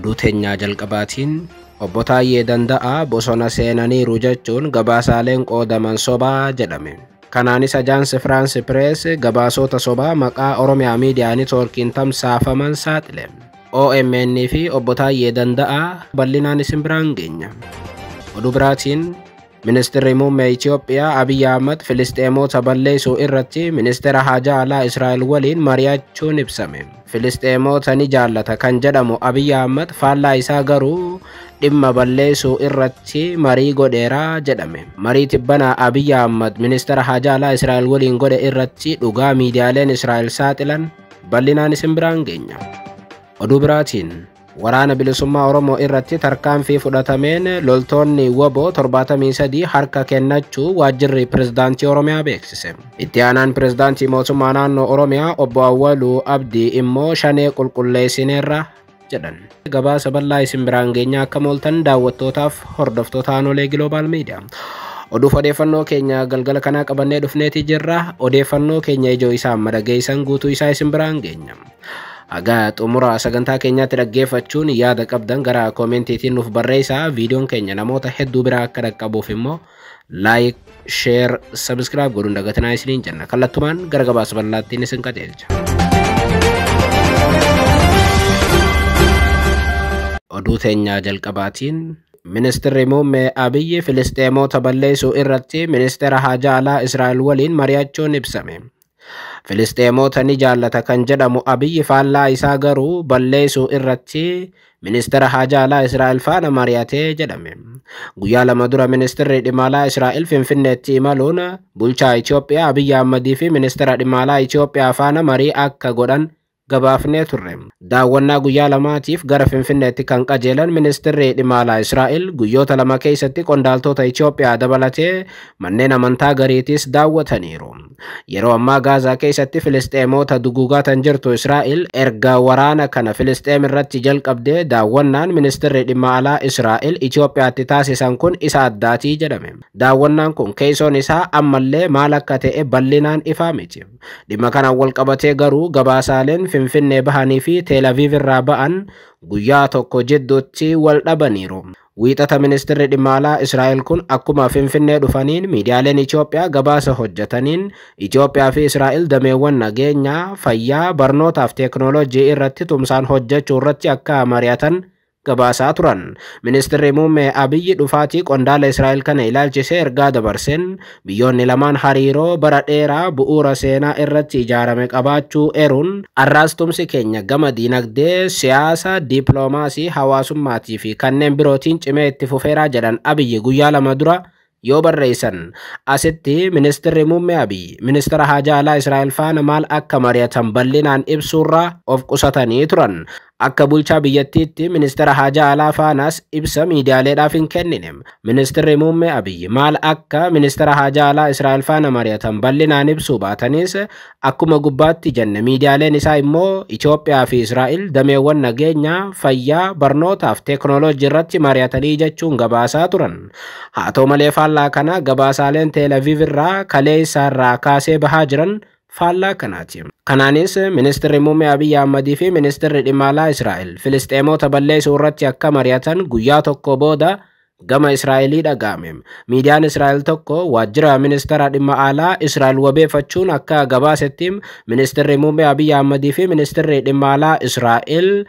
oduu teenyaa jalqabaatiin obbo Taayyee Danda'aa bosona seenaniiru jechuun gabaasaaleen qoodaman sobaa jedhame. Kanaanis Ajaansi Firaansi Pirees gabaasota sobaa maqaa Oromiyaa Miidiyaa Neetwoorkiin tamsaafaman saaxile. OMN fi obbo Taayyee Danda'aa bal'inaan isin biraan geenya. Oduu biraatiin Ministeerri Muummee Itoophiyaa Abiy Ahmed Filisxeemota balleessuu irratti Ministeera Haajaa Alaa Israa'el waliin mari'achuun ibsame. Filisxeemota ni jaallata kan jedhamu Abiy Ahmed faallaa isaa garuu dhimma balleessuu irratti marii godheeraa jedhame. Marii tibbanaa Abiy Ahmed Ministeera Haajaa Alaa Israa'el waliin godhe irratti dhugaa miidiyaaleen Israa'el saaxilan bal'inaan isin biraan geenya. Oduu biraatiin waraana bilisummaa Oromoo irratti tarkaanfii fudhatameen loltoonni WBO 73 harka kennachuu waajjirri pirezidaantii Oromiyaa beeksise. Itti aanaan pirezidaantii mootummaa naannoo Oromiyaa obbo Awwaluu Abdii immoo shanee qulqulleessineerra jedhan. Gabaasa bal'aa isin biraan geenya akka mooltan daawwattootaaf hordoftoota Aanolee Global Media. Odeeffannoo keenya galgala kanaa qabannee dhufneeti jirra. Odeeffannoo keenya ijoo isaa madageessan guutuu isaa isin biraan geenya. Aga xumura sagantaa keenyaatti dhaggeeffachuun yaada qabdan gara koomentiitiin nuuf barreessaa. Viidiyoon keenya namoota hedduu biraa akka dhaqqabuuf immoo like, share, subscribe godhuun dagatinaa isiniin jenna. Kallattumaan gara gabaasa bal'aattiin isin qajeelcha. Oduu teenyaa jalqabaatiin Ministeerri Muummee Abiy Filisxeemota balleessuu irratti Ministeera Haajaa Alaa Israa'el waliin mari'achuun ibsame. Filisxeemota ni jaallata kan jedhamu Abiy faallaa isaa garuu balleessuu irratti Ministeera Haajaa Alaa Israa'el faana mari'atee jedhame. Guyyaa lama dura Ministeerri dhimma alaa Israa'el Finfinneetti imaluun bulchaa Itoophiyaa Abiy Ahmedii fi Ministeera dhimma alaa Itoophiyaa faana marii akka godhan gabaafnee turre. Daawwannaa guyyaa lamaatiif gara Finfinneetti kan qajeelan Ministeerri dhimma alaa Israa'el guyyoota lama keessatti qondaaltota Itoophiyaa dabalatee manneen amantaa gariitis daawwataniiru. Yeroo ammaa Gaazaa keessatti Filisxeemota duguugatan jirtu Israa'el erga waraana kana Filisxeem irratti jalqabdee daawwannaan Ministeerri dhimma alaa Israa'el Itoophiyaatti taasisan kun isa addaatii jedhame. Daawwannaan kun keessoon isaa ammallee maal akka ta'e bal'inaan ifaa miti. Dhimma kanaan wal qabatee garuu gabaasaaleen Finfinnee bahanii fi Teel Aviv irraa ba'an guyyaa tokko jidduutti wal dhabaniiru. Wiixata Ministeerri dhimma alaa Israa'el kun akkuma Finfinnee dhufaniin miidiyaaleen Itoophiyaa gabaasa hojjetaniin Itoophiyaa fi Israa'el dameewwan nageenyaa, fayyaa, barnootaaf teeknooloojii irratti tumsaan hojjechuu irratti akka mari'atan gabaasaa turan. Ministeerri Muummee Abiy dhufaatii qondaala Israa'el kana ilaalchisee ergaa dabarseen biyyoonni lamaan hariiroo bara dheeraa bu'uura seenaa irratti ijaarame qabaachuu eeruun arraas tumsi keenya gama diinagdee, siyaasa, diippiloomaasii, hawaasummaatii fi kanneen birootiin cimee itti fufeeraa jedhan Abiy guyyaa lama dura yoo barreessan. Asitti Ministeerri Muummee Abiy Ministeera Haajaa Alaa Israa'el faana maal akka mari'atan bal'inaan ibsuurraa of qusatanii turan. Akka bulchaa biyyattiitti Ministeera Haajaa Alaa faanas ibsa miidiyaaleedhaaf hin kennine. Ministeerri Muummee Abiy maal akka Ministeera Haajaa Alaa Israa'el faana mari'atan bal'inaan ibsuu baatanis akkuma gubbaatti jenne miidiyaaleen isaa immoo Itoophiyaa fi Israa'el dameewwan nageenyaa, fayyaa, barnootaaf teeknooloojii irratti mari'atanii jechuun gabaasaa turan. Haa ta'u malee faallaa kana gabaasaaleen Teel Aviv irraa kaleessaarraa kaasee bahaa jiran faallaa kanaati. Kanaanis Ministeerri Muummee Abiy Ahmedii fi Ministeerri dhimma alaa Israa'el Filisxeemota balleessuu irratti akka mari'atan guyyaa tokko booda gama Israa'elii dhaga'ame. Miidiyaan Israa'el tokko waajjira Ministeera dhimma alaa Israa'el wabeeffachuun akka gabaasetti Ministeerri Muummee Abiy Ahmedii fi Ministeerri dhimma alaa Israa'el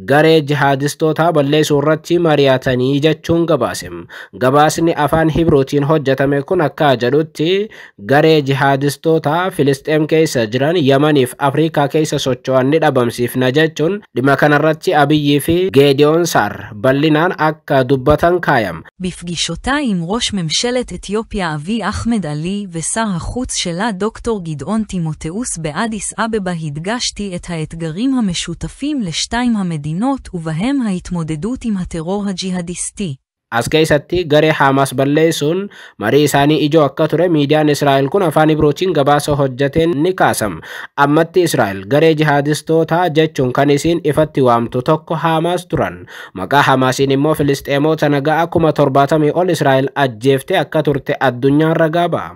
garee jihaadistoota balleessuu irratti mari'atanii jechuun gabaase. Gabaasni afaan Hibrootiin hojjetame kun akka jedhutti garee jihaadistoota Filisxeem keessa jiran Yamaniif Afrikaa keessa socho'an ni dhabamsiifna jechuun dhimma kanarratti Abiyyii fi Geediyoon Saar bal'inaan akka dubbatan kaayam. בפגישותיי עם ראש ממשלת אתיופיה אביי אחמד עלי ושר החוץ שלה דוקטור גדעון תימותאוס באדיס אבבה הדגשתי את האתגרים המשותפים לשתיים המדינות ובהם ההתמודדות עם הטרור הג'יהאדיסטי. As keessatti garee Hamas balleessuun marii isaanii ijoo akka ture miidiyaan Israa'el kun afaan Ibrootiin gabaasa hojjeteen ni kaasam. Ammatti Israa'el garee jihaadistoota jechuun kan isiin ifatti waamtu tokko Hamas turan. Maqaa Hamasiin immoo Filisxeemota nagaa akkuma 70 ol Israa'el ajjeeftee akka turte addunyaan ragaa ba'a.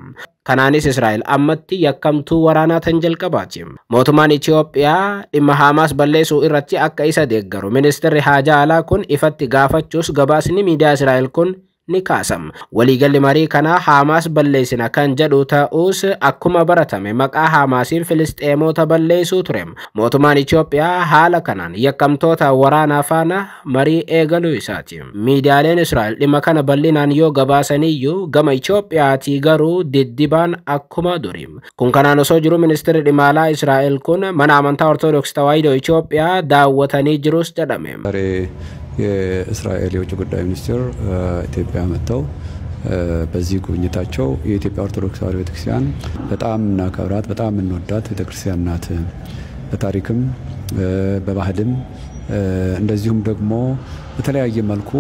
kanaanis Israa'el ammatti yakkamtuu waraanaa tan jalqabaati. Mootummaan Itoophiyaa dhimma Hamaas balleessuu irratti akka isa deeggaru ministeerri haajaa alaa kun ifatti gaafachuus gabaasni miidiyaa Israa'el kun ni kaasam. Waliigalli marii kana Hamaas balleessina kan jedhu ta'us akkuma baratame maqaa Hamaasiin Filisxeemota balleessuu ture. Mootummaan Itoophiyaa haala kanaan yakkamtoota waraanaa faana marii eegaluu isaati. Miidiyaaleen Israa'el dhimma kana bal'inaan yoo gabaasaniyyuu gama Itoophiyaatii garuu diddibaan akkuma duri. Kun kanaan osoo jiru ministeerri dhimma alaa Israa'el kun mana amantaa Ortodoksii Tawaahidoo Itoophiyaa daawwatanii jirus jedhame. የእስራኤል የውጭ ጉዳይ ሚኒስትር ኢትዮጵያ መጥተው በዚህ ጉብኝታቸው የኢትዮጵያ ኦርቶዶክስ ተዋሕዶ ቤተክርስቲያን በጣም እናከብራት በጣም እንወዳት ቤተክርስቲያን ናት። በታሪክም በባህልም እንደዚሁም ደግሞ በተለያየ መልኩ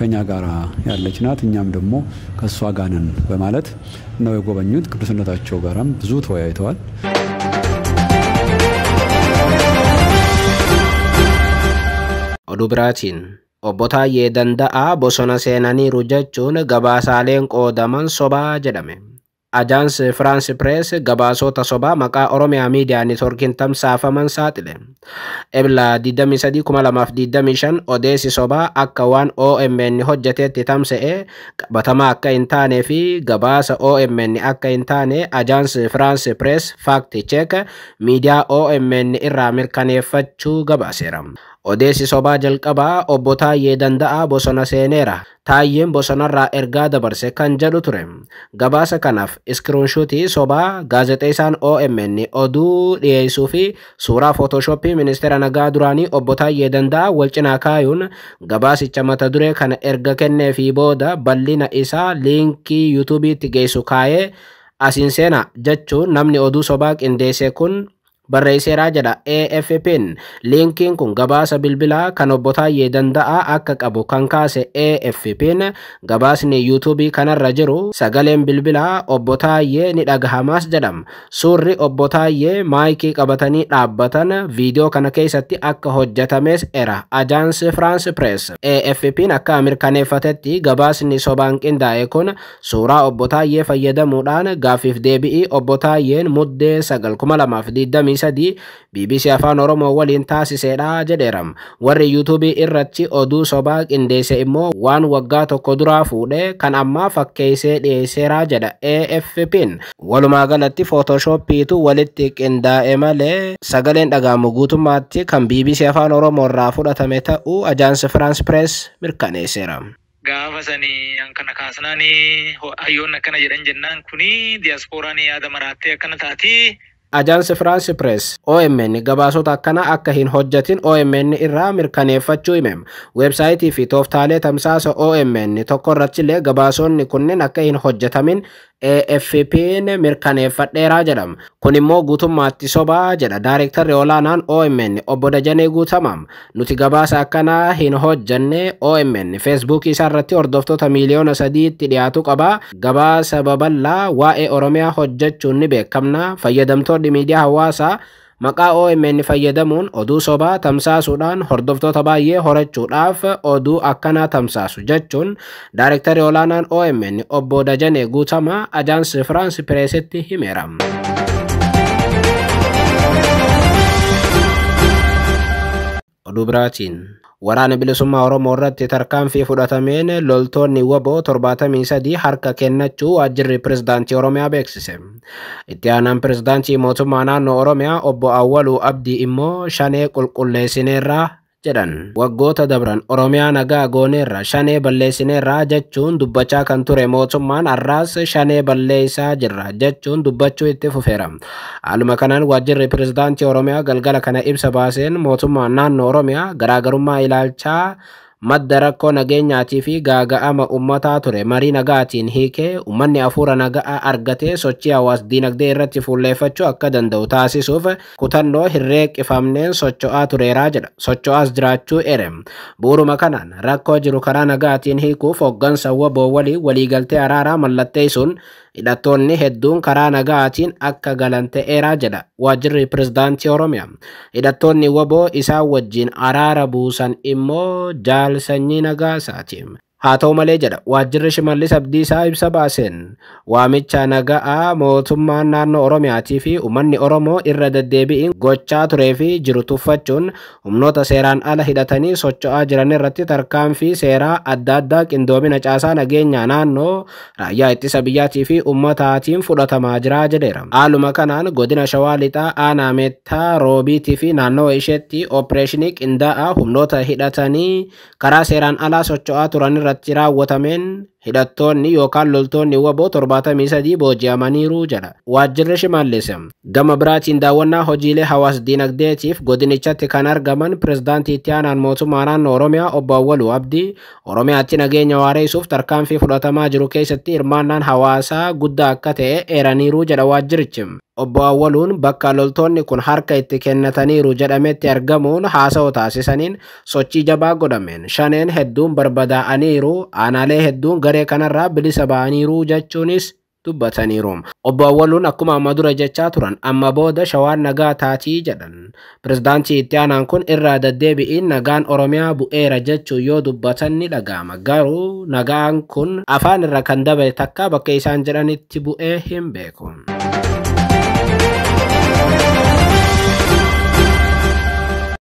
ከኛ ጋር ያለች ናት። እኛም ደግሞ ከሷ ጋር ነን በማለት ነው የጎበኙት። ቅዱስነታቸው ጋራም ብዙ ተወያይተዋል። Oduu biraatiin obbo Taayyee Danda'aa bosona seenaniiru jechuun gabaasaaleen qoodaman sobaa jedhame. Ajaansi France Press gabaasota sobaa maqaa Oromiyaa Miidiyaa Neetworkiin tamsaafaman saaxile. Ebla 23/2025 odeessi sobaa akka waan OMN hojjeteetti tamsa'e qabatamaa akka hin taanee fi gabaasa OMN akka hin taane Ajaansi France Press Fact Check miidiyaa OMN irraa mirkaneeffachuu gabaaseera. Odeessi sobaa jalqabaa obbo Taayyee Danda'aa bosona seeneera. Taayyeen bosonarraa ergaa dabarse kan jedhu ture. Gabaasa kanaaf iskiriinshuutii sobaa gaazexeessaan OMN oduu dhiyeessuu fi suuraa Photoshopii ministeera nagaa duraanii obbo Taayyee Danda'aa wal cinaa kaayuun gabaasicha mata duree kana erga kennee fi booda bal'ina isaa liinkii YouTube'itti geessu kaayee asiin seena jechuun namni oduu sobaa qindeesse kun barreesseeraa jedha AFP'n. Liinkiin kun gabaasa bilbilaa kan obbo Taayyee Danda'aa akka qabu kan kaase AFP'n gabaasni YouTube kanarra jiru sagaleen bilbilaa obbo Taayyee ni dhagahamas jedhama. Suurri obbo Taayyee maayikii qabatanii dhaabbatan viidiyoo kana keessatti akka hojjetames era. Ajaansi France Press AFP'n akka mirkaneeffatetti gabaasni sobaan qindaa'e kun suuraa obbo Taayyee fayyadamuudhaan gaafiif deebi'ii obbo Taayyeen muddee 9/2023 BBC Afaan Oromoo waliin taasiseedha jedheeram. Warri YouTube irratti oduu sobaa qindeesse immoo waan waggaa tokko duraa fuudhee kan ammaa fakkeessee dhiyeesseera jedha AFP'n. Walumaa galatti Photoshoppiitu walitti qindaa'e malee sagaleen dhagahamu guutummaatti kan BBC Afaan Oromoo irraa fudhatame ta'uu Ajaansi France Press mirkaneesseera. Gaafa sanii akkana kaasnaanii hayyoon akkana jedhan jennaan kuni diiyaasporaan yaada maraattee akkana taati. Ajaansi France Press OMN gabaasota akkana akka hin hojjetin OMN irraa mirkaneeffachuu himem. Weebsaayitii fi tooftaalee tamsaasa OMN tokko irrattillee gabaasonni kunneen akka hin hojjetamin AFP'n mirkaneeffadheeraa jedhama. Kun immoo guutummaatti sobaa jedha Daayirektarri olaanaan OMN obbo Dajanee Guutamam. Nuti gabaasa akkanaa hin hojjenne OMN Facebook isaarratti hordoftoota miliyoona 3tti dhiyaatu qaba. Gabaasa babal'aa waa'ee Oromiyaa hojjechuun ni beekamna. Fayyadamtoonni miidiyaa hawaasaa maqaa OMN fayyadamuun oduu sobaa tamsaasuudhaan hordoftoota baay'ee horachuudhaaf oduu akkanaa tamsaasu jechuun Daayirektarri olaanaan OMN obbo Dajanee Guutamaa Ajaansi France Pressitti himeera. Oduu biraatiin waraana bilisummaa Oromoo irratti tarkaanfii fudhatameen loltoonni WBO 73 harka kennachuu waajjirri pirezidaantii Oromiyaa beeksise. Itti aanaan pirezidaantii mootummaa naannoo Oromiyaa obbo Awwaluu Abdii immoo shanee qulqulleessineerraa jedhan. Waggoota dabran Oromiyaa nagaa gooneerra shanee balleessineerraa jechuun dubbachaa kan ture mootummaan har'aas shanee balleessaa jirra jechuun dubbachuu itti fufeera. Haaluma kanaan waajjirri pirezidaantii Oromiyaa galgala kana ibsa baaseen mootummaan naannoo Oromiyaa garaagarummaa ilaalchaa madda rakkoo nageenyaatii fi gaaga'ama ummataa ture marii nagaatiin hiikee ummanni hafuura nagaa argatee sochii hawaas diinagdee irratti fuulleeffachuu akka danda'u taasisuuf kutannoo hirreeqqifamneen socho'aa tureeraa jedha. Socho'aas jiraachuu ere. Bu'uuruma kanaan rakkoo jiru karaa nagaatiin hiikuuf hooggansa WBO waliigaltee araaraa mallatteessuun hidhattoonni hedduun karaa nagaatiin akka galan ta'eeraa jedha waajjirri pirezidaantii Oromiyaa. Hidhattoonni WBO isaan wajjin araara buusan immoo Jaal Sanyii Nagaasaati. haa ta'u malee jedha waajjirri Shimallis Abdiisaa ibsa baaseen waamicha nagaa mootummaan naannoo Oromiyaatii fi uummanni Oromoo irra deddeebi'iin gochaa turee fi jiru tuffachuun humnoota seeraan ala hidhatanii socho'aa jiran irratti tarkaanfii seeraa adda addaa qindoomina caasaa nageenyaa naannoo raayyaa ittisa biyyaatii fi uummataatiin fudhatamaa jira jedheera. Haaluma kanaan godina Shawaa Lixaa aanaa Meettaa Roobiitii fi naannoo isheetti opereeshinii qindaa'aa humnoota hidhatanii karaa seeraan alaa socho'aa turan irratti raawwatameen hidhattoonni yookaan loltoonni waboo 73 booji'amaniiru jedha waajjirri Shimallis. Gama biraatiin daawwannaa hojiilee hawaas dinagdeetiif godinichatti kan argaman pirezidaantii itti aanaan mootummaa naannoo Oromiyaa obbo Awwaluu Abdii Oromiyaatti nageenya waareessuuf tarkaanfii fudhatamaa jiru keessatti hirmaannaan hawaasaa guddaa akka ta'e eeraniiru jedha waajjirichi. Obbo Awwaluun bakka loltoonni kun harka itti kennataniiru jedhametti argamuun haasa'oo taasisaniin sochii jabaa godhameen shaneen hedduun barbadaa'aniiru aanaalee hedduun garee kanarraa bilisa ba'aniiru jechuunis dubbataniiru. Obbo Awwaluun akkuma amma dura jechaa turan amma booda Shawaan nagaa taatii jedhan. Pirezidaantii itti aanaan kun irraa deddeebi'iin nagaan Oromiyaa bu'eera jechuu yoo dubbatan ni dhaga'ama. Garuu nagaan kun afaan irra kan dabe takka bakka isaan jedhanitti bu'ee hin beeku.